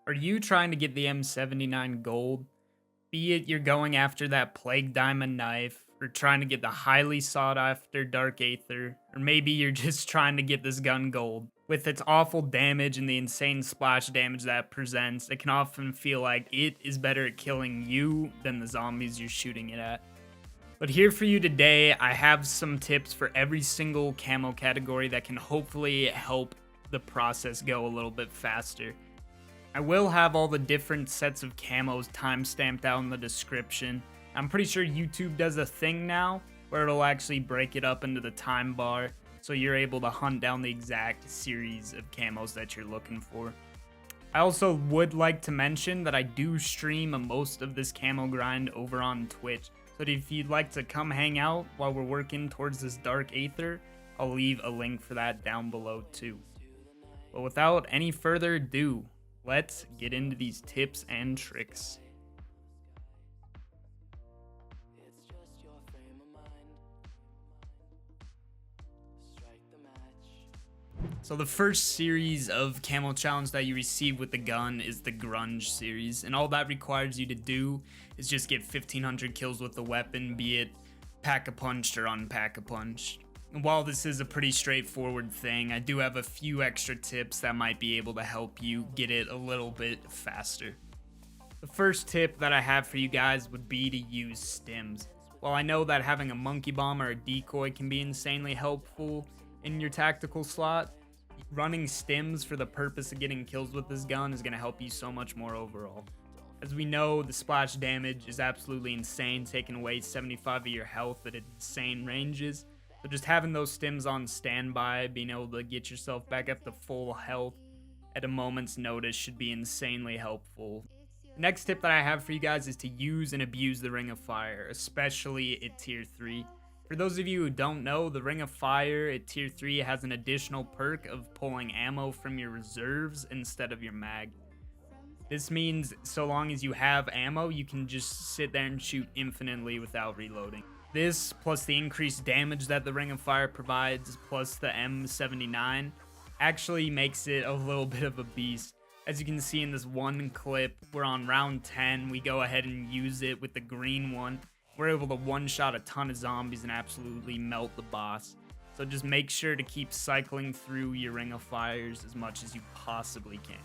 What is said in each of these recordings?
Are you trying to get the M79 gold? Be it you're going after that plague diamond knife, or trying to get the highly sought after dark aether, or maybe you're just trying to get this gun gold. With its awful damage and the insane splash damage that it presents, it can often feel like it is better at killing you than the zombies you're shooting it at. But here for you today, I have some tips for every single camo category that can hopefully help the process go a little bit faster. I will have all the different sets of camos time-stamped out in the description. I'm pretty sure YouTube does a thing now where it'll actually break it up into the time bar, so you're able to hunt down the exact series of camos that you're looking for. I also would like to mention that I do stream most of this camo grind over on Twitch, so if you'd like to come hang out while we're working towards this dark aether, I'll leave a link for that down below too. But without any further ado, let's get into these tips and tricks. So the first series of camo challenge that you receive with the gun is the Grunge series, and all that requires you to do is just get 1500 kills with the weapon, be it pack-a-punched or unpack-a-punched. And while this is a pretty straightforward thing, I do have a few extra tips that might be able to help you get it a little bit faster. The first tip that I have for you guys would be to use stims. While I know that having a monkey bomb or a decoy can be insanely helpful in your tactical slot, running stims for the purpose of getting kills with this gun is going to help you so much more overall. As we know, the splash damage is absolutely insane, taking away 75 of your health at insane ranges. So just having those stims on standby, being able to get yourself back up to full health at a moment's notice should be insanely helpful. The next tip that I have for you guys is to use and abuse the Ring of Fire, especially at tier 3. For those of you who don't know, the Ring of Fire at tier 3 has an additional perk of pulling ammo from your reserves instead of your mag. This means so long as you have ammo, you can just sit there and shoot infinitely without reloading. This, plus the increased damage that the Ring of Fire provides, plus the M79, actually makes it a little bit of a beast. As you can see in this one clip, we're on round 10, we go ahead and use it with the green one. We're able to one-shot a ton of zombies and absolutely melt the boss. So just make sure to keep cycling through your Ring of Fires as much as you possibly can.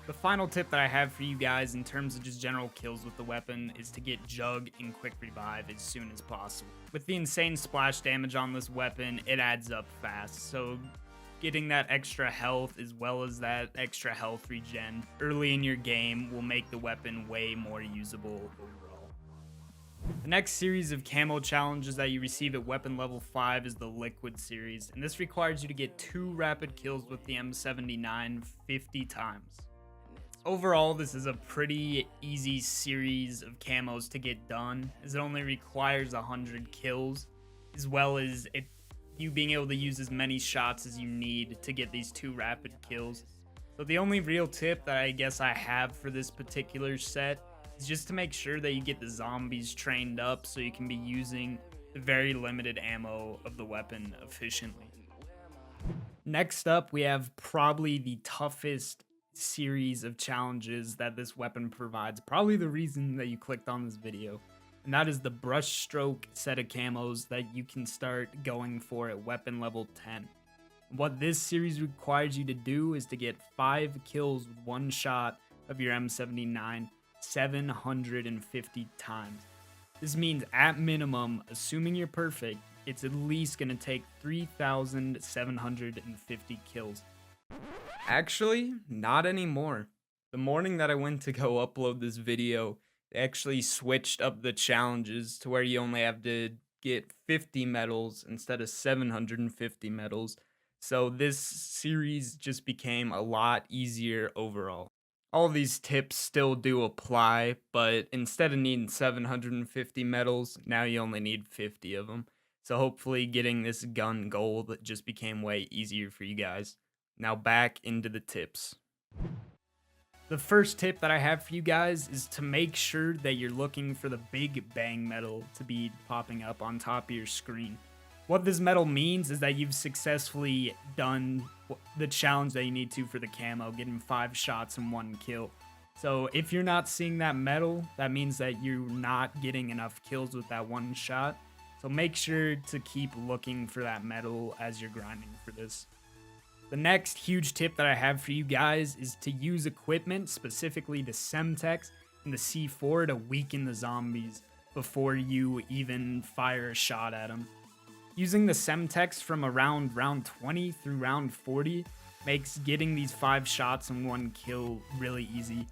The final tip that I have for you guys in terms of just general kills with the weapon is to get Jug and Quick Revive as soon as possible. With the insane splash damage on this weapon, it adds up fast, so getting that extra health as well as that extra health regen early in your game will make the weapon way more usable overall. The next series of camo challenges that you receive at weapon level 5 is the Liquid series, and this requires you to get 2 rapid kills with the M79 50 times. Overall, this is a pretty easy series of camos to get done, as it only requires 100 kills, as well as you being able to use as many shots as you need to get these 2 rapid kills. So the only real tip that I guess I have for this particular set is just to make sure that you get the zombies trained up so you can be using the very limited ammo of the weapon efficiently. Next up, we have probably the toughest series of challenges that this weapon provides, probably the reason that you clicked on this video, and that is the Brushstroke set of camos that you can start going for at weapon level 10. What this series requires you to do is to get 5 kills with 1 shot of your M79 750 times. This means at minimum, assuming you're perfect, it's at least going to take 3,750 kills. Actually, not anymore. The morning that I went to go upload this video, they actually switched up the challenges to where you only have to get 50 medals instead of 750 medals. So this series just became a lot easier overall. All these tips still do apply, but instead of needing 750 medals, now you only need 50 of them. So hopefully getting this gun gold just became way easier for you guys. Now back into the tips. The first tip that I have for you guys is to make sure that you're looking for the big bang medal to be popping up on top of your screen. What this medal means is that you've successfully done the challenge that you need to for the camo, getting 5 shots and 1 kill. So if you're not seeing that medal, that means that you're not getting enough kills with that 1 shot. So make sure to keep looking for that medal as you're grinding for this. The next huge tip that I have for you guys is to use equipment, specifically the Semtex and the C4, to weaken the zombies before you even fire a shot at them. Using the Semtex from around round 20 through round 40 makes getting these 5 shots and 1 kill really easy.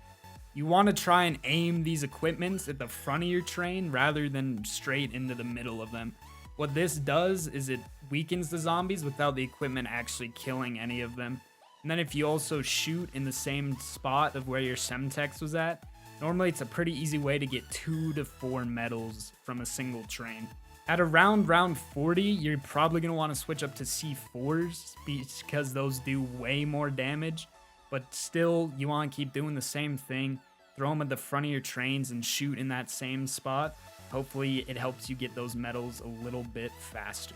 You want to try and aim these equipments at the front of your train rather than straight into the middle of them. What this does is it weakens the zombies without the equipment actually killing any of them. And then if you also shoot in the same spot of where your Semtex was at, normally it's a pretty easy way to get 2 to 4 medals from a single train. At around round 40, you're probably going to want to switch up to C4s because those do way more damage. But still, you want to keep doing the same thing. Throw them at the front of your trains and shoot in that same spot. Hopefully, it helps you get those medals a little bit faster.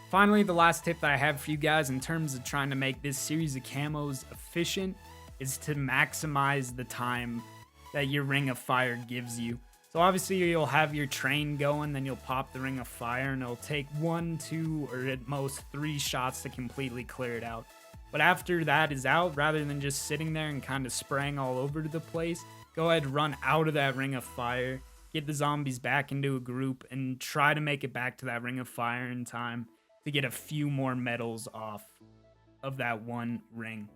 Finally, the last tip that I have for you guys in terms of trying to make this series of camos efficient is to maximize the time that your Ring of Fire gives you. So obviously you'll have your train going, then you'll pop the Ring of Fire, and it'll take 1, 2, or at most 3 shots to completely clear it out. But after that is out, rather than just sitting there and kind of spraying all over the place, go ahead, run out of that Ring of Fire, get the zombies back into a group, and try to make it back to that Ring of Fire in time to get a few more medals off of that 1 ring.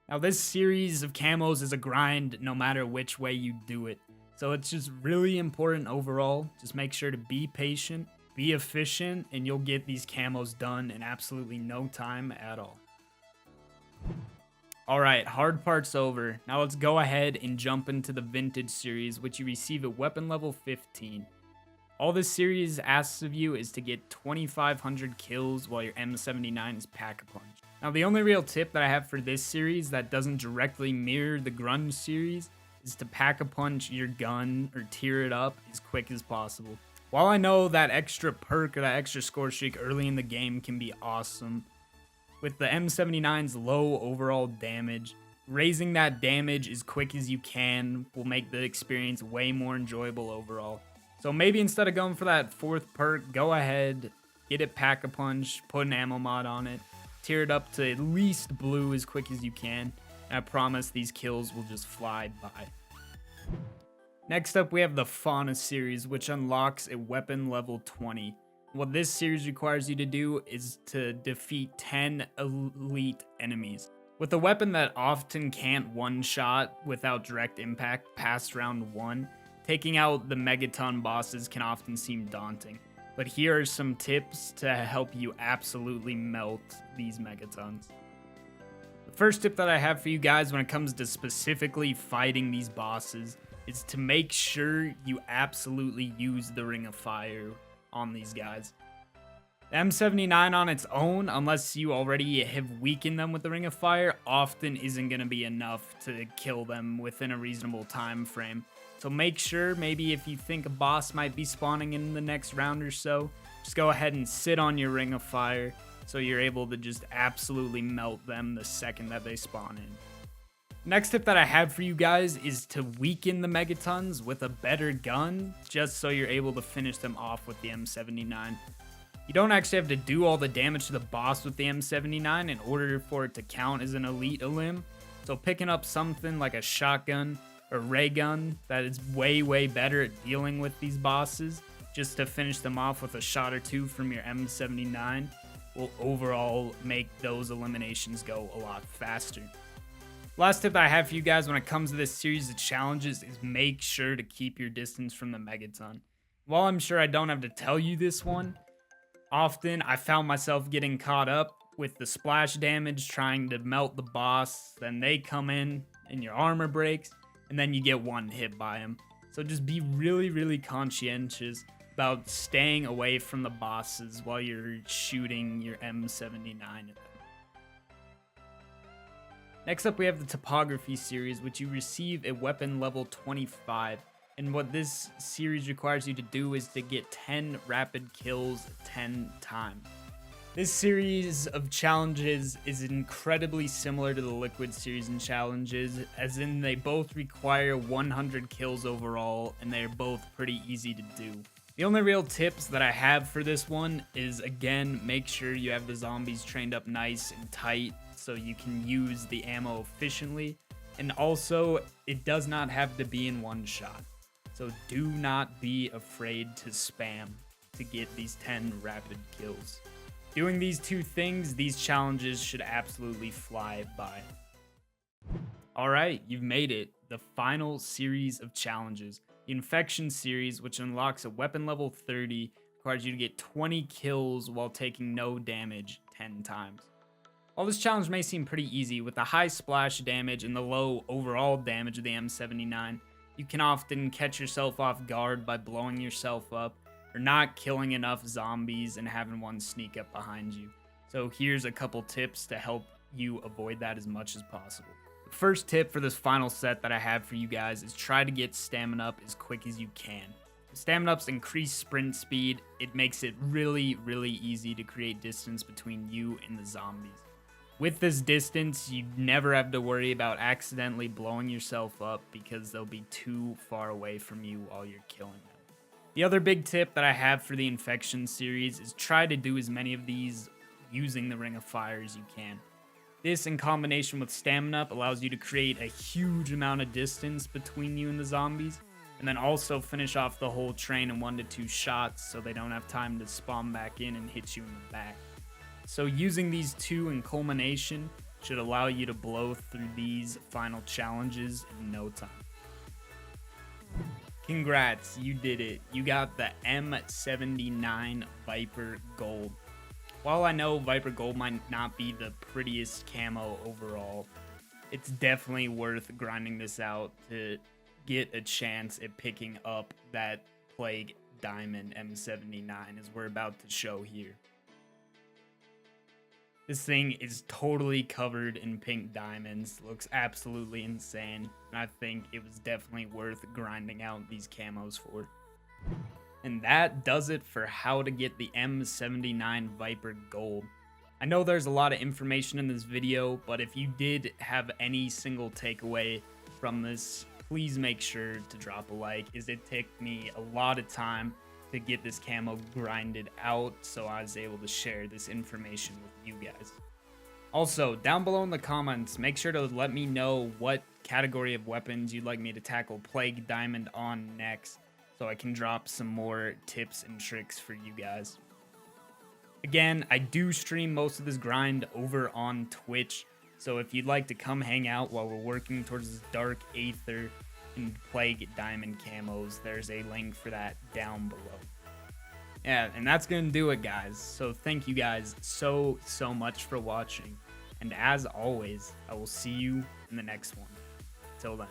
Now this series of camos is a grind no matter which way you do it. So it's just really important overall. Just make sure to be patient, be efficient, and you'll get these camos done in absolutely no time at all. Alright, hard part's over. Now let's go ahead and jump into the Vintage series, which you receive at weapon level 15. All this series asks of you is to get 2,500 kills while your M79 is Pack-a-Punch. Now the only real tip that I have for this series that doesn't directly mirror the Grunge series is to Pack-a-Punch your gun or tear it up as quick as possible. While I know that extra perk or that extra score streak early in the game can be awesome, with the M79's low overall damage, raising that damage as quick as you can will make the experience way more enjoyable overall. So maybe instead of going for that 4th perk, go ahead, get it Pack-a-Punch, put an ammo mod on it, tear it up to at least blue as quick as you can. I promise these kills will just fly by. Next up, we have the Fauna series, which unlocks at weapon level 20. What this series requires you to do is to defeat 10 elite enemies. With a weapon that often can't one-shot without direct impact past round 1, taking out the Megaton bosses can often seem daunting. But here are some tips to help you absolutely melt these Megatons. First tip that I have for you guys when it comes to specifically fighting these bosses is to make sure you absolutely use the Ring of Fire on these guys. The M79 on its own, unless you already have weakened them with the Ring of Fire, often isn't going to be enough to kill them within a reasonable time frame. So make sure, maybe if you think a boss might be spawning in the next round or so, just go ahead and sit on your Ring of Fire, so you're able to just absolutely melt them the second that they spawn in. Next tip that I have for you guys is to weaken the Megatons with a better gun, just so you're able to finish them off with the M79. You don't actually have to do all the damage to the boss with the M79 in order for it to count as an elite elim, so picking up something like a shotgun or ray gun that is way better at dealing with these bosses, just to finish them off with a shot or 2 from your M79, will overall make those eliminations go a lot faster. Last tip I have for you guys when it comes to this series of challenges is make sure to keep your distance from the Megaton. While I'm sure I don't have to tell you this one, often I found myself getting caught up with the splash damage trying to melt the boss, then they come in and your armor breaks, and then you get one hit by them. So just be really conscientious about staying away from the bosses while you're shooting your M79 at them. Next up, we have the Topography series, which you receive at weapon level 25. And what this series requires you to do is to get 10 rapid kills 10 times. This series of challenges is incredibly similar to the Liquid series and challenges, as in they both require 100 kills overall, and they're both pretty easy to do. The only real tips that I have for this one is, again, make sure you have the zombies trained up nice and tight so you can use the ammo efficiently, and also it does not have to be in one shot. So do not be afraid to spam to get these 10 rapid kills. Doing these two things, these challenges should absolutely fly by. Alright, you've made it. The final series of challenges. The Infection series, which unlocks a weapon level 30, requires you to get 20 kills while taking no damage 10 times. While this challenge may seem pretty easy, with the high splash damage and the low overall damage of the M79, you can often catch yourself off guard by blowing yourself up, or not killing enough zombies and having one sneak up behind you. So here's a couple tips to help you avoid that as much as possible. The first tip for this final set that I have for you guys is try to get stamina up as quick as you can. Stamina up's increased sprint speed. It makes it really easy to create distance between you and the zombies. With this distance, you never have to worry about accidentally blowing yourself up because they'll be too far away from you while you're killing them. The other big tip that I have for the Infection series is try to do as many of these using the Ring of Fire as you can. This, in combination with Stamina Up, allows you to create a huge amount of distance between you and the zombies, and then also finish off the whole train in 1 to 2 shots so they don't have time to spawn back in and hit you in the back. So using these two in culmination should allow you to blow through these final challenges in no time. Congrats, you did it. You got the M79 Viper Gold. While I know Viper Gold might not be the prettiest camo overall, it's definitely worth grinding this out to get a chance at picking up that Plague Diamond M79 as we're about to show here. This thing is totally covered in pink diamonds, looks absolutely insane, and I think it was definitely worth grinding out these camos for. And that does it for how to get the M79 Viper Gold. I know there's a lot of information in this video, but if you did have any single takeaway from this, please make sure to drop a like, as it took me a lot of time to get this camo grinded out, so I was able to share this information with you guys. Also, down below in the comments, make sure to let me know what category of weapons you'd like me to tackle Plague Diamond on next, so I can drop some more tips and tricks for you guys. Again, I do stream most of this grind over on Twitch, so if you'd like to come hang out while we're working towards this dark Aether and Plague Diamond camos, there's a link for that down below. Yeah, and that's gonna do it, guys. So thank you guys so much for watching, and as always, I will see you in the next one. Till then.